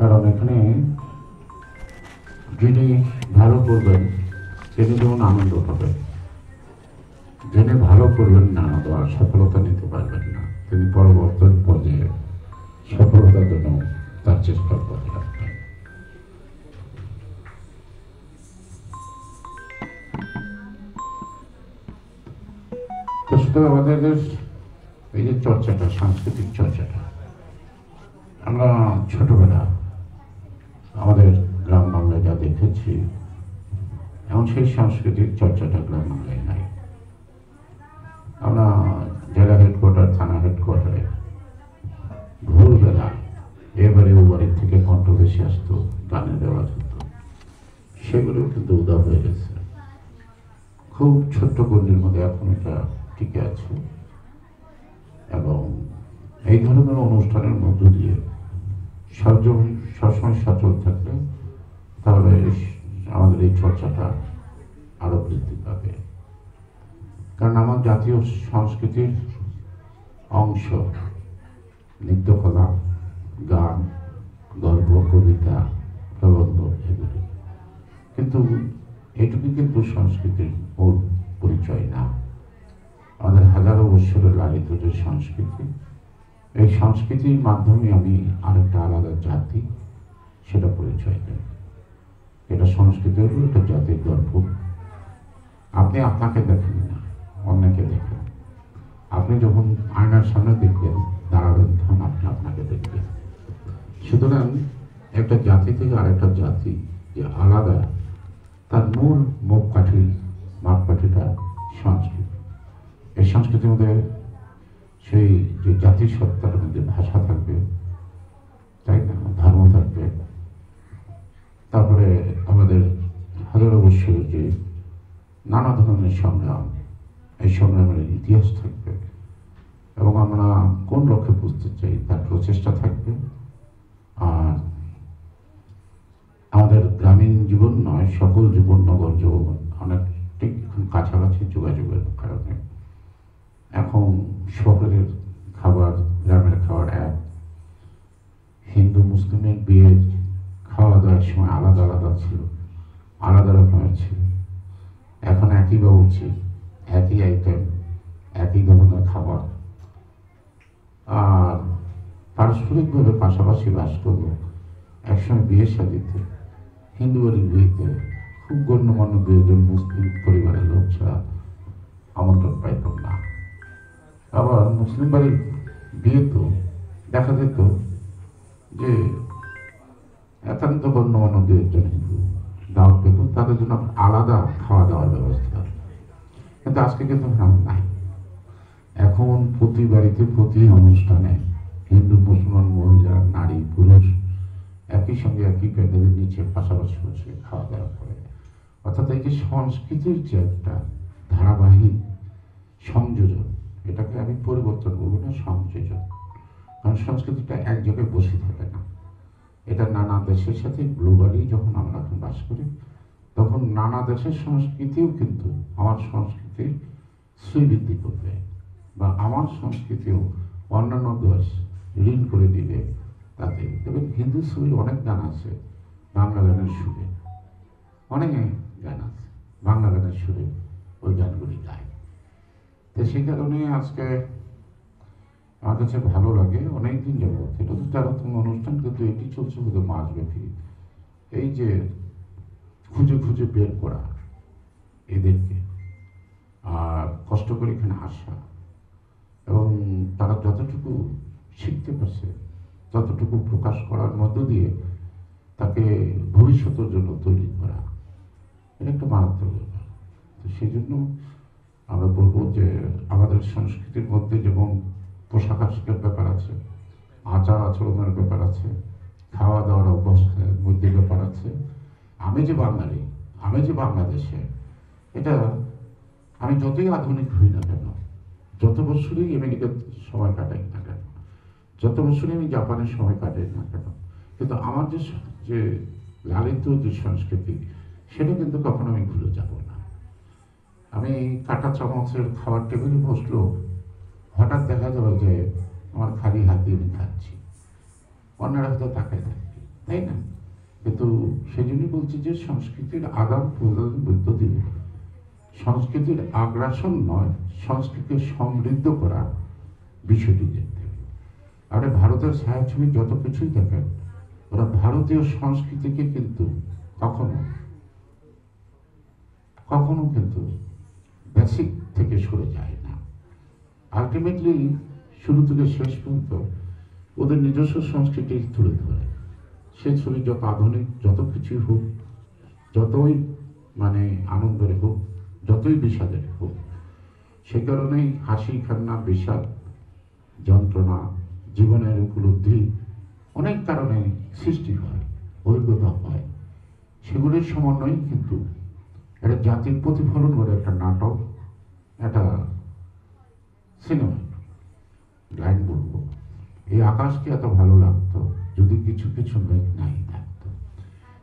কারণ এখানে যিনি ভালো করবেন তিনি যেমন আনন্দ পাবেন, যিনি ভালো করবেন না বা সফলতা নিতে পারবেন না তিনি পরবর্তী পর্যায়ে সফলতার জন্য তার চেষ্টা করে রাখবেন। তো শুধু আমাদের এই যে চর্চাটা, সাংস্কৃতিক চর্চাটা, আমরা ছোটবেলা আমাদের গ্রাম বাংলায় যা দেখেছি এখন সেই সাংস্কৃতিক চর্চাটা গ্রাম বাংলায় নাই। আমরা জেলা হেডকোয়ার্টার, থানা হেডকোয়ার্টারে ভোরবেলা এবারে ও বাড়ির থেকে কণ্ঠ বেশি আসতো, গানের রেওয়াজ হতো, সেগুলো কিন্তু উদাও হয়ে গেছে। খুব ছোট্ট গণ্ডির মধ্যে এখন এটা টিকে আছে এবং এই ধরনের অনুষ্ঠানের মধ্য দিয়ে সবসময় সচল থাকলে তাহলে আমাদের এই চর্চাটা আরো বৃদ্ধি পাবে। কারণ আমার জাতীয় সংস্কৃতির অংশ নৃত্যকলা, গান, গল্প, কবিতা, প্রবন্ধ এগুলি, কিন্তু এটুকু কিন্তু সংস্কৃতির মূল পরিচয় না। আমাদের হাজারো বৎসরের লালিত যে সংস্কৃতি, এই সংস্কৃতির মাধ্যমে আমি আরেকটা আলাদা জাতি সেটা পরিচয় দেয়। এটা সংস্কৃতি হল একটা জাতির গর্ব। আপনি আপনাকে দেখেন না, অন্যকে দেখেন। আপনি যখন আয়নার সামনে দেখবেন, দাঁড়াবেন, তখন আপনি আপনাকে দেখবেন। সুতরাং একটা জাতি থেকে আরেকটা জাতি যে আলাদা, তার মূল মাপকাঠিটা সংস্কৃতি। এই সংস্কৃতির মধ্যে সেই যে জাতির সত্তার মধ্যে ভাষা থাকবে, তাই না, ধর্ম থাকবে, তারপরে আমাদের হাজারো বৎসরের যে নানা ধরনের সংগ্রাম, এই সংগ্রামের ইতিহাস থাকবে এবং আমরা কোন লক্ষ্যে বুঝতে চাই তার প্রচেষ্টা থাকবে। আর আমাদের গ্রামীণ জীবন নয়, সকল জীবন, নগর জীবন অনেক ঠিক কাছাকাছি যোগাযোগের কারণে এখন শহরের খাবার, গ্রামের খাবার এক। হিন্দু মুসলিমের বিয়ের খাওয়া দাওয়ার সময় আলাদা আলাদা ছিল, আলাদা রকমের ছিল। এখন একই বাবুর্চি, একই আইটেম, একই ধরনের খাবার, আর পারস্পরিকভাবে পাশাপাশি বাস করবো। একসময় বিয়ের শাদীতে, হিন্দু বাড়ির বিয়েতে খুব গণ্যমান্য দুজন মুসলিম পরিবারের লোক ছাড়া আমন্ত্রণ পাইতাম না। আবার মুসলিম বাড়ির বিয়ে তো দেখা যেত যে একান্ত গণ্যমান্য দুজন হিন্দু দাওয়াত পেত, তাদের জন্য আলাদা খাওয়া দাওয়ার ব্যবস্থা। কিন্তু আজকে কিন্তু নাই। এখন প্রতি বাড়িতে, প্রতি অনুষ্ঠানে হিন্দু মুসলমান, মহিলা, নারী, পুরুষ একই সঙ্গে একই প্যান্ডেলের নিচে পাশাপাশি বসে খাওয়া দাওয়া করে। অর্থাৎ এই যে সংস্কৃতির যে একটা ধারাবাহিক সংযোজন, এটাকে আমি পরিবর্তন করবো না, সংযোজন। কারণ সংস্কৃতিটা এক জায়গায় বসে থাকে না, এটা নানা দেশের সাথে গ্লোবালি যখন আমরা এখন বাস করি, তখন নানা দেশের সংস্কৃতিও কিন্তু আমার সংস্কৃতির শ্রীবৃদ্ধি করবে বা আমার সংস্কৃতিও অন্যান্য দেশ ঋণ করে দিবে। তাতে দেখবেন হিন্দু ছবির অনেক গান আছে বাংলা গানের সুরে, অনেক গান আছে বাংলা গানের সুরে, ওই গানগুলি গায়। তো সেই কারণে আজকে আমার কাছে ভালো লাগে। অনেকদিন যাবত এটা তো 13তম অনুষ্ঠান, কিন্তু এটি চলছে বোধহয় মাসব্যাপী। এই যে খুঁজে খুঁজে বের করা এদেরকে, আর কষ্ট করে এখানে আসা, এবং তারা যতটুকু শিখতে পারছে ততটুকু প্রকাশ করার মধ্য দিয়ে তাকে ভবিষ্যতের জন্য তৈরি করা, এটা একটা মারাত্মক ব্যাপার। তো সেই জন্য আমরা বলবো যে আমাদের সংস্কৃতির মধ্যে যেমন পোশাক আশাকের ব্যাপার আছে, আচার আচরণের ব্যাপার আছে, খাওয়া দাওয়ার অভ্যাসের মধ্যে ব্যাপার আছে। আমি যে বাঙালি, আমি যে বাংলাদেশে, এটা আমি যতই আধুনিক হই না কেন, যত বছরই আমেরিকার সময় কাটাই না কেন, যত বছরই আমি জাপানের সময় কাটাই না কেন, কিন্তু আমার যে লালিত যে সংস্কৃতি, সেটা কিন্তু কখনো আমি ভুলে যাব না। আমি কাঁটা চামচের খাবার টেবিলে বসলেও হঠাৎ দেখা যাবে যে আমার খালি হাত দিয়ে আমি খাচ্ছি, অন্যরা হয়তো তাকায় থাকবে, তাই না? কিন্তু সেই জন্যই বলছি যে সংস্কৃতির আদান প্রদানের মধ্য দিয়ে সংস্কৃতির আগ্রাসন নয়, সংস্কৃতিকে সমৃদ্ধ করা বিষয়টি দেখতে হবে। আর ভারতের ছায়াছবি যত কিছুই দেখেন, ওরা ভারতীয় সংস্কৃতিকে কিন্তু কখনো কখনো কিন্তু বেসিক থেকে সরে যায় না। আলটিমেটলি শুরু থেকে শেষ পর্যন্ত ওদের নিজস্ব সংস্কৃতি তুলে ধরে। সে ছবি যত আধুনিক, যত কিছুই হোক, যতই মানে আনন্দের হোক, যতই বিষাদের হোক, সে কারণেই হাসি, কান্না, বিষাদ, যন্ত্রণা, জীবনের উপলব্ধি অনেক কারণে সৃষ্টি হয়, অভিজ্ঞতা হয়। সেগুলির সমন্বয় কিন্তু একটা জাতির প্রতিফলন করে একটা নাটক, একটা সিনেমা। লাইন বলবো, এই আকাশকে এত ভালো লাগতো যদি কিছু কিছু মেঘ নাই থাকতো।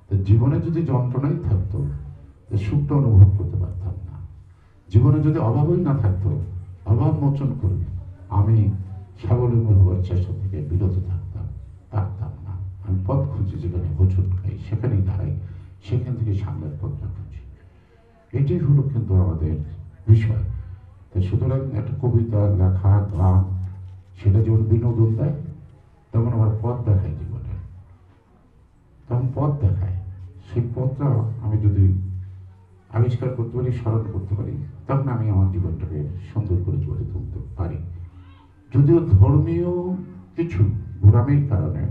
তো জীবনে যদি যন্ত্রণাই থাকতো, সুখটা অনুভব করতে পারতাম না। জীবনে যদি অভাবই না থাকতো, অভাব মোচন করে আমি স্বাবলম্বী হওয়ার চেষ্টা থেকে বিরত থাকতাম পারতাম না। আমি পথ খুঁজি, যেখানে হোঁচট খাই সেখানেই দাঁড়াই, সেখান থেকে সামনের পথটা খুঁজি। এটাই হলো কিন্তু আমাদের বিষয়। তাই সুতরাং একটা কবিতা লেখা, গান, সেটা যেমন বিনোদন দেয়, তেমন আমার পথ দেখায় জীবনে, তেমন পথ দেখায়। সেই পথটা আমি যদি আবিষ্কার করতে পারি, স্মরণ করতে পারি, তখন আমি আমার জীবনটাকে সুন্দর করে গড়ে তুলতে পারি। যদিও ধর্মীয় কিছু গোড়ামির কারণে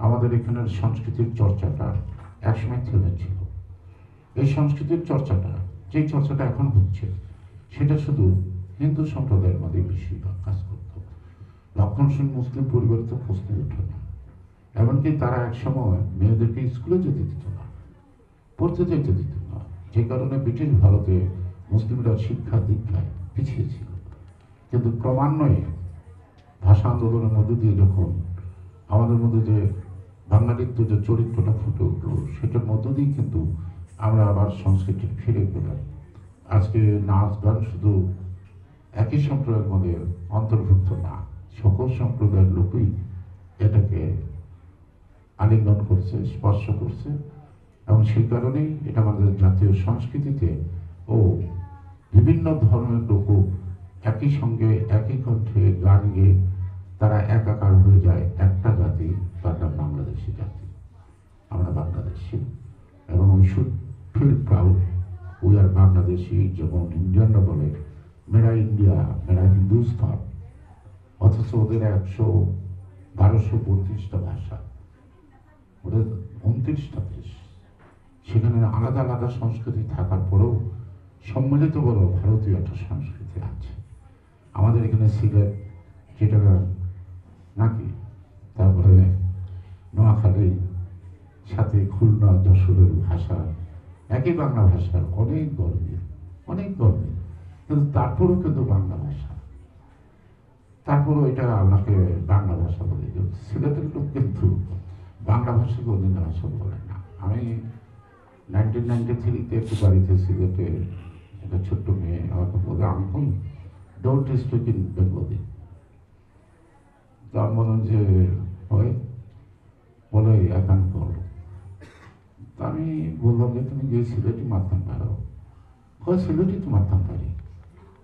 আমাদের এখানের সংস্কৃতির চর্চাটা একসময় থেমেছিল। এই সংস্কৃতির চর্চাটা, যে চর্চাটা এখন হচ্ছে, সেটা শুধু হিন্দু সম্প্রদায়ের মধ্যে বেশিরভাগ কাজ করত। লক্ষণ সেন মুসলিম পরিবারে তো প্রশ্নই ওঠে না। এমনকি তারা একসময় মেয়েদেরকে স্কুলে যেতে দিত না, পড়তে যেতে দিত না, যে কারণে ব্রিটিশ ভারতে মুসলিমরা শিক্ষা দীক্ষায় পিছিয়ে ছিল। কিন্তু ক্রমান্বয়ে ভাষা আন্দোলনের মধ্য দিয়ে যখন আমাদের মধ্যে যে বাঙালিত্ব যে চরিত্রটা ফুটে উঠল, সেটার মধ্য দিয়ে কিন্তু আমরা আবার সংস্কৃতি ফিরে পেলাম। আজকে নাচ গান শুধু একই সম্প্রদায়ের মধ্যে অন্তর্ভুক্ত না, সকল সম্প্রদায়ের লোকই এটাকে আলিঙ্গন করছে, স্পর্শ করছে, এবং সেই কারণেই এটা আমাদের জাতীয় সংস্কৃতিতে ও বিভিন্ন ধর্মের লোক একই সঙ্গে একই কণ্ঠে গান গেয়ে তারা একাকার হয়ে যায় একটা জাতি, তার নাম বাংলাদেশি জাতি। আমরা বাংলাদেশি, এবং we should feel proud, we are Bangladeshi. যেমন ইন্ডিয়ানরা বলে মেরা ইন্ডিয়া, মেরা হিন্দুস্তান, অথচ ওদের 1232টা ভাষা, ওদের 29টা দেশ, সেখানে আলাদা আলাদা সংস্কৃতি থাকার পরেও সম্মিলিত বড় ভারতীয় একটা সংস্কৃতি আছে। আমাদের এখানে সিলেট, চিটাগাং, নাকি তারপরে নোয়াখালী, সাথে খুলনা, যশোরের ভাষা একই বাংলা ভাষার, অনেক গর্বের, অনেক গর্বের। কিন্তু তারপরেও কিন্তু বাংলা ভাষা, তারপরেও এটা আপনাকে বাংলা ভাষা বলে। সিলেটের লোক কিন্তু বাংলা ভাষাকে অন্য ভাষা বলে না। আমি 1993-তে একটু বাড়িতে সিলেটে একটা ছোট্ট মেয়ে আমাকে বলে, uncle don't speak in Bengali. তো আমি বললাম যে হয়, বলে একান করো। তো আমি বললাম যে তুমি যে সিলেটি মারতাম পারো? হয় সিলেটি তো মারতাম পারি।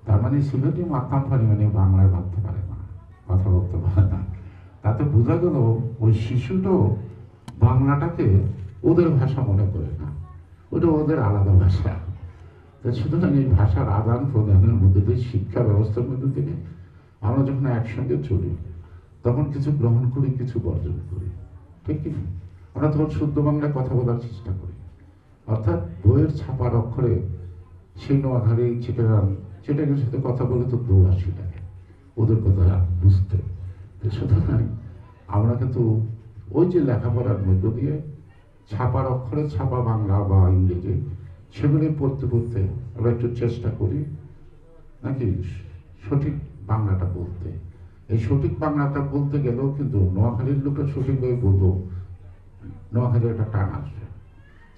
তার মানে সিলেটি মারতাম পারি মানে বাংলায় মারতে পারে না, কথা বলতে পারে না। তাতে বোঝা গেল ওই শিশুটাও বাংলাটাকে ওদের ভাষা মনে করে না, ওটা ওদের আলাদা ভাষা। তা সুতরাং এই ভাষার আদান প্রদানের মধ্যে দিয়ে, শিক্ষা ব্যবস্থার মধ্যে থেকে আমরা যখন একসঙ্গে চলি, তখন কিছু গ্রহণ করি, কিছু বর্জন করি, ঠিক কি? আমরা তখন শুদ্ধ বাংলায় কথা বলার চেষ্টা করি, অর্থাৎ বইয়ের ছাপার অক্ষরে সেই নোয়াখালী, চিটাগাংয়ের সাথে কথা বলে তো দৌড়াশি লাগে ওদের কথা বুঝতে। সুতরাং আমরা কিন্তু ওই যে লেখাপড়ার মধ্য দিয়ে ছাপার অক্ষরে ছাপা বাংলা বা ইংরেজি, সেগুলি পড়তে পড়তে আমরা একটু চেষ্টা করি নাকি সঠিক বাংলাটা বলতে। এই সঠিক বাংলাটা বলতে গেলেও কিন্তু নোয়াখালীর লোকটা সঠিকভাবে বলবো, নোয়াখালীর একটা টান আসবে।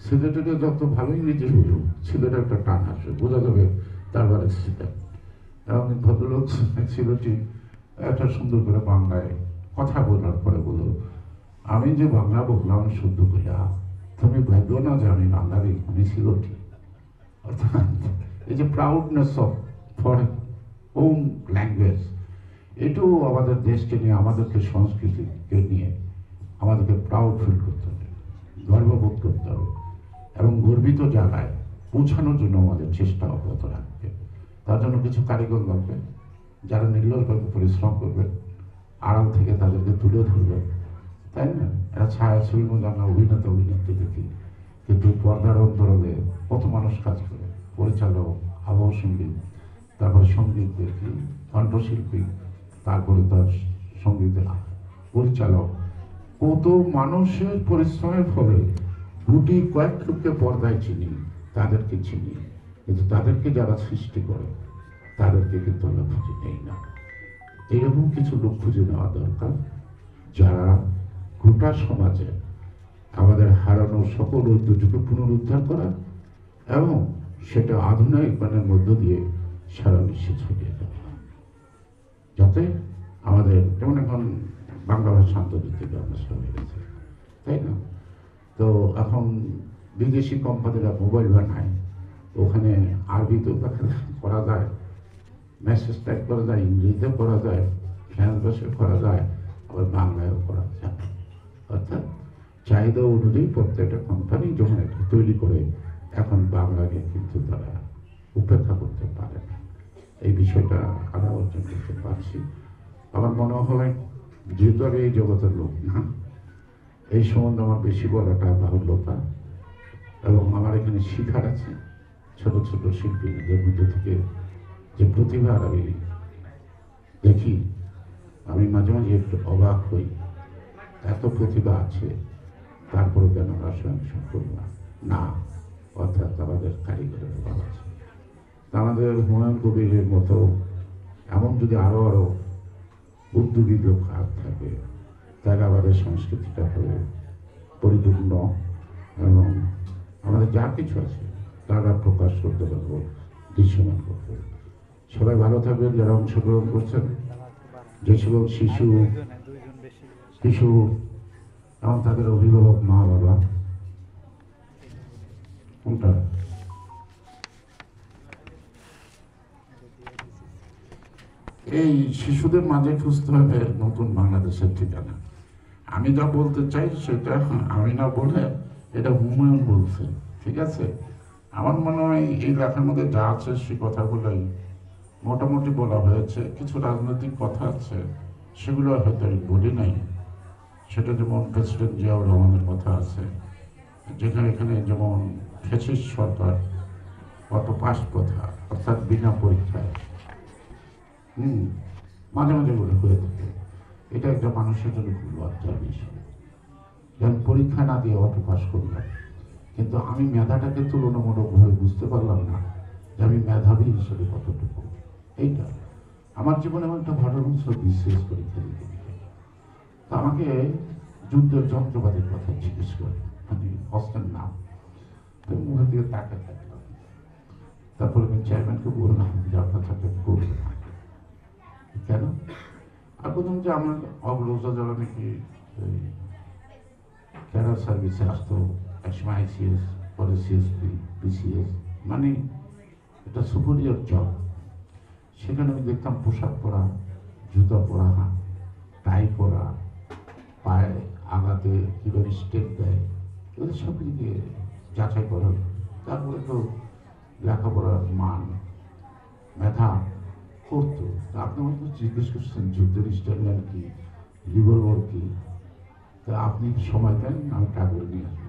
সিলেটের যত ভালো ইংরেজি বলবো, সিলেটের একটা টান আসবে, বোঝা যাবে তারপরে সিলেট। এবং ভদ্রলোক সিলেটি একটা সুন্দর করে বাংলায় কথা বলার পরে বলো, আমি যে বাংলা বললাম শুদ্ধ কইরা, তুমি ভাবো না যে আমি বাংলার এখানে ছিল ঠিক। অর্থাৎ এই যে প্রাউডনেস অফ ফর ওন ল্যাঙ্গুয়েজ, এটাও আমাদের দেশকে নিয়ে, আমাদেরকে সংস্কৃতিকে নিয়ে আমাদেরকে প্রাউড ফিল করতে হবে, গর্ববোধ করতে হবে, এবং গর্বিত জায়গায় পৌঁছানোর জন্য আমাদের চেষ্টা অব্যাহত রাখবে। তার জন্য কিছু কারিগর লাগবে যারা নির্লসভাবে পরিশ্রম করবে, আড়াল থেকে তাদেরকে তুলে ধরবে, তাই না? এরা ছায়াছবির মধ্যে আমরা অভিনেত্রী দেখি, কিন্তু পর্দার অন্তরালে কত মানুষ কাজ করে, পরিচালক, আবহ সঙ্গীত, তারপরে সঙ্গীত দেখি, কণ্ঠশিল্পী, তারপরে তার সঙ্গীতের পরিচালক, কত মানুষের পরিশ্রমের ফলে গুটি কয়েক লোককে পর্দায় চিনি, তাদেরকে চিনি, কিন্তু তাদেরকে যারা সৃষ্টি করে তাদেরকে কিন্তু আমরা খুঁজে নেই না। এইরকম কিছু লোক খুঁজে নেওয়া দরকার, যারা গোটা সমাজে আমাদের হারানো সকল ঐতিহ্যকে পুনরুদ্ধার করা এবং সেটা আধুনিকরণের মধ্য দিয়ে সারা বিশ্বে ছড়িয়ে দেওয়া, যাতে আমাদের, যেমন এখন বাংলা ভাষা আন্তর্জাতিক ব্যবসা হয়ে গেছে, তাই না? তো এখন বিদেশি কোম্পানিরা মোবাইল বানায়, ওখানে আরবিতেও করা যায়, মেসেজ টাইপ করা যায়, ইংরেজিতেও করা যায়, ফ্রান্স ভাষায় করা যায়, আবার বাংলায়ও করা যায়। অর্থাৎ চাহিদা অনুযায়ী প্রত্যেকটা কোম্পানি যখন এটা তৈরি করে, এখন বাংলাকে কিন্তু তারা উপেক্ষা করতে পারে না। এই বিষয়টা আমরা অর্জন করতে পারছি। আমার মনে হয়, যেহেতু আমি এই জগতের লোক না, এই সম্বন্ধে আমার বেশি বলাটা বাহুল্যতা, এবং আমার এখানে শিখার আছে ছোট ছোট শিল্পীদের মধ্যে থেকে যে প্রতিভা আমি দেখি, আমি মাঝে মাঝে একটু অবাক হই, এত প্রতিভা আছে, তারপরে কেন আমরা স্বয়ংসম্পূর্ণ না? অর্থাৎ আমাদের কারিগরের অভাব আছে। আমাদের হুমায়ুন কবিরের মতো এমন যদি আরো আরো উদ্যোগী লোক হাত থাকে, তাহলে আমাদের সংস্কৃতিটা হবে পরিপূর্ণ, এবং আমাদের যা কিছু আছে তারা প্রকাশ করতে পারবো, দৃশ্যমান করতে। সবাই ভালো থাকবেন যারা অংশগ্রহণ করছেন, যে সকল শিশু এবং তাদের অভিভাবক, মা বাবা, কোনটা এই শিশুদের মাঝে খুঁজতে হবে নতুন বাংলাদেশের ঠিকানা। আমি যা বলতে চাই সেটা আমি না বলে এটা হুমায়ুন বলছে, ঠিক আছে? আমার মনে হয় এই লেখার মধ্যে যা আছে সে কথাগুলোই মোটামুটি বলা হয়েছে। কিছু রাজনৈতিক কথা আছে, সেগুলো হয়তো আমি বলি নাই। সেটা যেমন প্রেসিডেন্ট জিয়াউর রহমানের কথা আছে, যেখানে এখানে যেমন ফ্যাসিস্ট সরকার কত পাশ কথা, অর্থাৎ বিনা পরীক্ষায় মাঝে মাঝে বলে হয়ে থাকে। এটা একটা মানুষের জন্য খুব লজ্জার বিষয়। যেমন পরীক্ষা না দিয়ে অটো পাস করলাম, কিন্তু আমি মেধাটাকে তুলনামূলকভাবে বুঝতে পারলাম না যে আমি মেধাবী হিসেবে কতটুকু। এইটা আমার জীবনে এমন একটা ঘটনা, বিশেষ পরীক্ষা দিতে গিয়ে তা আমাকে যুদ্ধের যন্ত্রপাতির কথা জিজ্ঞেস করে, মানে অস্ত্রের নাম। তো মুখের দিকে তাকে থাকলাম। তারপরে আমি চেয়ারম্যানকে বললাম যে আপনার সাথে করবো না। কেন? আর প্রথম যে আমার অগ্রজা যারা নাকি ক্যাডার সার্ভিসে আসতো, একসময় আইসিএস, পরে সিএসপি, বিসিএস, মানে এটা সুপিরিয়র জব। সেখানে আমি দেখতাম পোশাক পরা, জুতা পরা, টাই পরা, পায়ে আঘাতে কীভাবে স্টেপ দেয়, এদের সব দিকে যাচাই করা। তারপরে তো লেখাপড়ার মান, মেধা করতো। আপনি আমাকে জিজ্ঞেস করছেন যুদ্ধের স্টাইল কি, রিভলভার কি, তা আপনি সময় দেন, আমি কাগজ নিয়ে আসবো,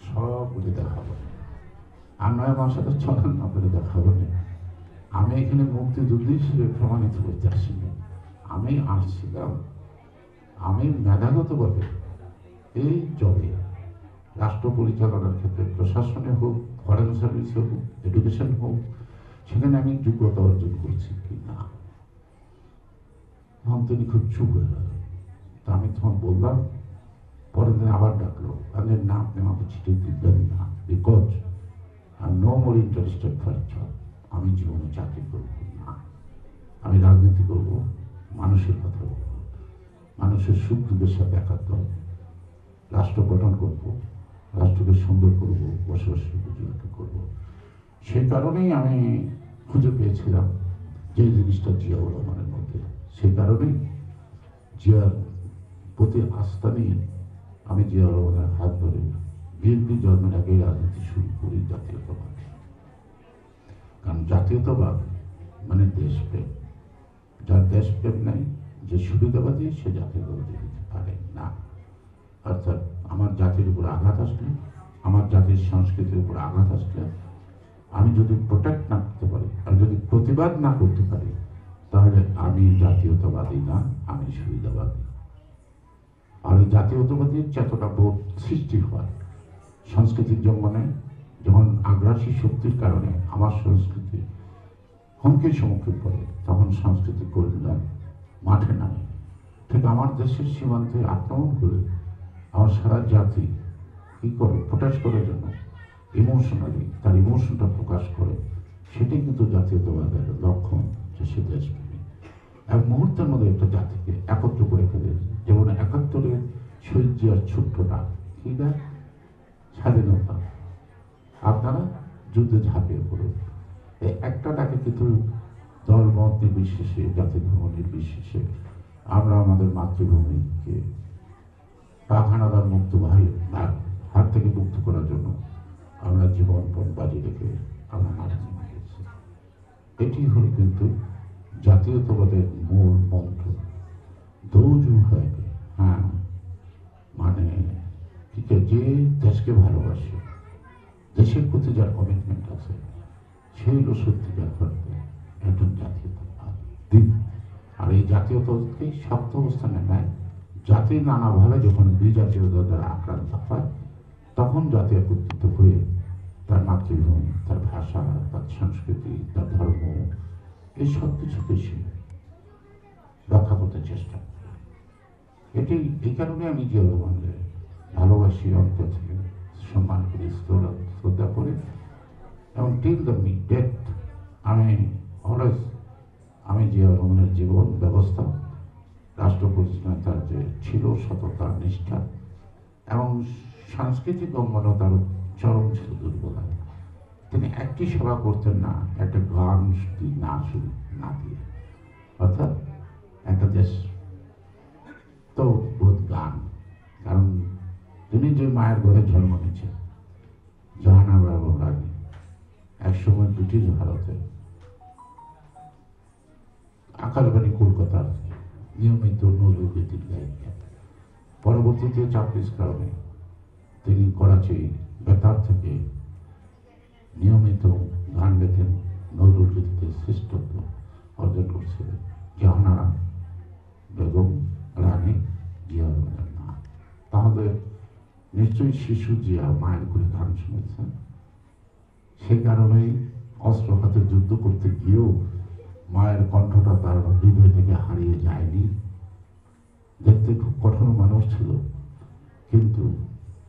সবগুলি দেখাবো। আর নয় আমার সাথে চলেন, আপনাকে দেখাবো না। আমি এখানে মুক্তিযুদ্ধ হিসেবে প্রমাণিত করতে আসিনি। আমি আসছিলাম, আমি মেধাগতভাবে এই জবে রাষ্ট্র পরিচালনার ক্ষেত্রে, প্রশাসনে হোক, ফরেন সার্ভিসে হোক, এডুকেশন হোক, সেখানে আমি যোগ্যতা অর্জন করছি কি না। তখন তিনি খুব চুপ হয়ে গেল। তা আমি তখন বললাম, পরের দিন আবার ডাকলো, আমি না, আপনি আমাকে চিঠি দিবেন না, because I no more interested for job. আমি জীবনে চাকরি করবো না, আমি রাজনীতি করবো, মানুষের কথা বলবো। মানুষের সুখ দুঃখের সাথে একাত্ম হব, রাষ্ট্র গঠন করব, রাষ্ট্রকে সুন্দর করব, বসবাসের উপযোগী করব। সেই কারণেই আমি খুঁজে পেয়েছিলাম যে জিনিসটা জিয়াউর রহমানের মধ্যে। সেই কারণেই জিয়ার প্রতি আস্থা নিয়ে আমি জিয়াউর রহমানের হাত ধরে বিএনপি জন্মের আগেই রাজনীতি শুরু করি জাতীয়তাবাদ। কারণ জাতীয়তাবাদ মানে দেশপ্রেম। যার দেশপ্রেম নেই, যে সুবিধাবাদী, সে জাতীয়তাবাদী হতে পারে না। অর্থাৎ আমার জাতির উপর আঘাত আসলে, আমার জাতির সংস্কৃতির উপর আঘাত আসলে আমি যদি প্রোটেক্ট না করতে পারি, আর যদি প্রতিবাদ না করতে পারি, তাহলে আমি জাতীয়তাবাদী না, আমি সুবিধাবাদী। আর এই জাতীয়তাবাদীর চেতনা বোধ সৃষ্টি হয় সংস্কৃতির জন্মনে, যখন আগ্রাসী শক্তির কারণে আমার সংস্কৃতি হুমকির সম্মুখীন পড়ে, তখন সাংস্কৃতিক কর্মীরা মাঠে নামে। ঠিক আমার দেশের সীমান্তে আক্রমণ করে আমার সারা জাতি কী করে প্রোটেস্ট করার জন্য ইমোশনালি তার ইমোশনটা প্রকাশ করে, সেটাই কিন্তু জাতীয়তাবাদের লক্ষণ, যে সে দেশপ্রেমী। এক মুহূর্তের মধ্যে একটা জাতিকে একত্র করে ফেলে, যেমন ৭১-এর শহীদ জিয়ার ছোট্ট ডাক, কি ডাক? স্বাধীনতা, আপনারা যুদ্ধে ঝাঁপিয়ে পড়ুন। এই একটা ডাকে কিন্তু দল মত নির্বিশেষে, জাতি ধর্ম নির্বিশেষে আমরা আমাদের মাতৃভূমিকে পাক হানাদার মুক্ত হাত থেকে মুক্ত করার জন্য আমরা জীবনপণ বাজি রেখে আমরা মাঠে নেমে গেছি। এটি হল কিন্তু জাতীয়তাবাদের মূল মন্ত্র। দৌজু হয়, হ্যাঁ, মানে ঠিক আছে, যে দেশকে ভালোবাসে, দেশের প্রতি যার কমিটমেন্ট আছে, সেই হল সত্যিকার অর্থে একজন জাতীয়তাবাদী। আর এই জাতীয়তাকে শক্ত অবস্থানে নেয় জাতি নানাভাবে যখন বিজাতীয়তা দ্বারা আক্রান্ত হয়, তখন জাতি একত্রিত হয়ে তার মাতৃভূমি, তার ভাষা, তার সংস্কৃতি, তার ধর্ম, এই সব কিছুকে সে রক্ষা করতে চেষ্টা করে। এটি এই কারণে আমি জিয়াউর রহমানকে ভালোবাসি, অন্তর থেকে সম্মান করি, শ্রদ্ধা করি, এবং টিল দ্য ডেথ আমি অলওয়েজ আমি জিয়াউর রহমানের জীবন ব্যবস্থা, রাষ্ট্র পরিচালনায় তার যে ছিল সততা, নিষ্ঠা এবং সাংস্কৃতিক অঙ্গনতার চরম ছিল দুর্বলতা। তিনি একটি সেবা করতেন না একটা গান না দিয়ে, অর্থাৎ একটা দেশ তো বোধ গান। কারণ তিনি যে মায়ের ঘরে জন্ম নিয়েছেন, জাহানারা রানী, একসময় ব্রিটিশ ভারতে আকাশবাণী কলকাতার নিয়মিত নজরুল গীতির গায়িকা। পরবর্তীতে চাকরির কারণে তিনি করাচি বেতার থেকে নিয়মিত গান গেতেন, নজরুল গীতিতে শ্রেষ্ঠত্ব অর্জন করছিলেন। জাহানারা বেগম রানী জিয়া রহমানের মা। তাহলে নিশ্চয়ই শিশু জিয়া মায়ের করে গান শুনেছেন। সেই কারণেই অস্ত্র হাতে যুদ্ধ করতে গিয়েও মায়ের কণ্ঠটা তার হৃদয় থেকে হারিয়ে যায়নি। দেখতে খুব কঠোর মানুষ ছিল, কিন্তু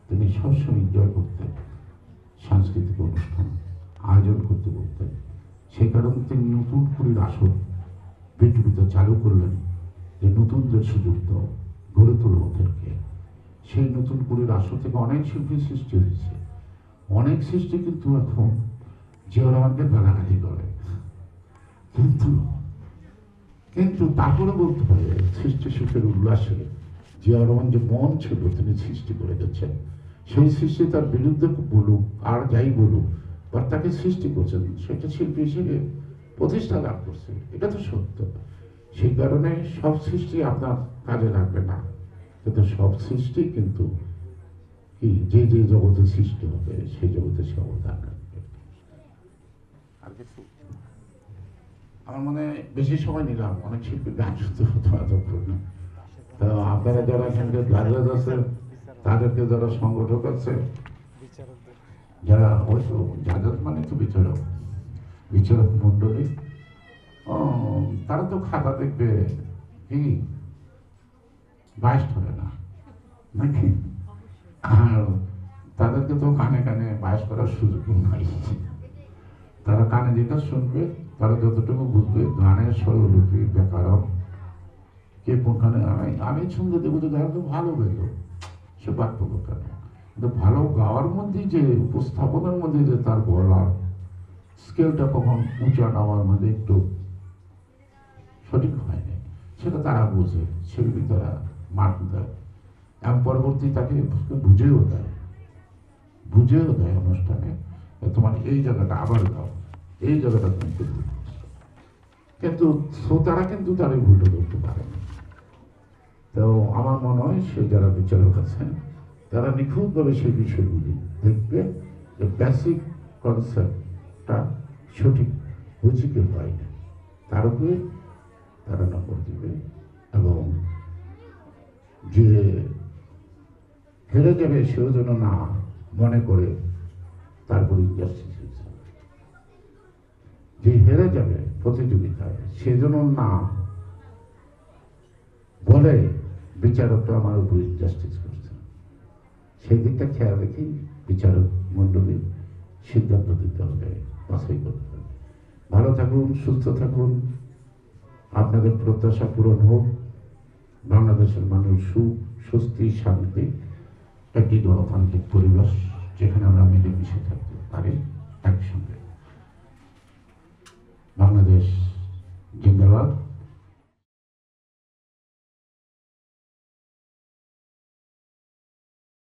তিনি সবসময় এনজয় করতেন, সাংস্কৃতিক অনুষ্ঠান আয়োজন করতে করতেন। সেই কারণে তিনি নতুন করে আসর পৃথিবীতে চালু করলেন, যে নতুনদের সুযোগ দাও, গড়ে তোলো ওদেরকে। সেই নতুন করে আসর থেকে অনেক শিল্পী সৃষ্টি হয়েছে, অনেক সৃষ্টি কিন্তু এখন জিয়া রহমানকে গালাগালি করে, কিন্তু তারপরে বলতে পারে সৃষ্টি সুখের উল্লাসে জিয়া রহমান যে মন ছিল তিনি সৃষ্টি করে গেছেন। সেই সৃষ্টি তার বিরুদ্ধে বলুক আর যাই বলুক, বা তাকে সৃষ্টি করছেন, সেটা শিল্পী হিসেবে প্রতিষ্ঠা লাভ করছে, এটা তো সত্য। সেই কারণে সব সৃষ্টি আপনার কাজে লাগবে না, কিন্তু সব সৃষ্টি কিন্তু কি যে যে জগতে সৃষ্টি হবে সেই জগতে সে অবদান রাখবে। আর কিছু আমার মনে বেশি সময় নিলাম, অনেক শিল্পী গান শুনতে হতো এতক্ষণ না। তো আপনারা যারা এখানকার জাজ আছে, তাদেরকে যারা সংগঠক আছে, যারা হয়তো জাজ মানে তো বিচারক মন্ডলী, তারা তো খাতা দেখবে কি বায়াস্ট হবে না নাকি? আর তাদেরকে তো কানে কানে বায়াস করার সুযোগ নাই। তারা কানে যেটা শুনবে, তারা যতটুকু বুঝবে গানের স্বরলিপি, ব্যাকরণ, কে কোনখানে আমি ছন্দ দেবো তো গান তো ভালো গেল, সে বাদ পাবো কেন? কিন্তু ভালো গাওয়ার মধ্যে যে উপস্থাপনের মধ্যে যে তার গলার স্কেলটা কখন উঁচা নামার মধ্যে একটু সঠিক হয়নি, সেটা তারা বোঝে, সেগুলি তারা মার্ক দেয় এবং পরবর্তী তাকে বুঝেও দেয় অনুষ্ঠানে, তোমার এই জায়গাটা আবার গাও, এই জায়গাটা তুমি করবে। কিন্তু শ্রোতারা কিন্তু তার এই ভুলটা করতে পারে না। তো আমার মনে হয় সে যারা বিচারক আছেন তারা নিখুঁতভাবে সেই বিষয়গুলি দেখবে যে বেসিক কনসেপ্টটা সঠিক বুঝি কেউ হয় না, তার উপরে তারা নম্বর দেবে এবং যে হেরে যাবে সেও যেন না মনে করে তারপরে ইনজাস্টিস হয়েছে, যে হেরে যাবে প্রতিযোগিতায় সে যেন না বলে বিচারকটা আমার উপর ইনজাস্টিস করছে, সেই দিকটা খেয়াল রেখেই বিচারক মণ্ডলী সিদ্ধান্ত দিতে হবে, বাছাই করতে হবে। ভালো থাকুন, সুস্থ থাকুন, আপনাদের প্রত্যাশা পূরণ হোক, বাংলাদেশের মানুষ সুখ, স্বস্তি, শান্তি, একটি গণতান্ত্রিক পরিবেশ যেখানে আমরা মিলেমিশে থাকতে পারি একসঙ্গে।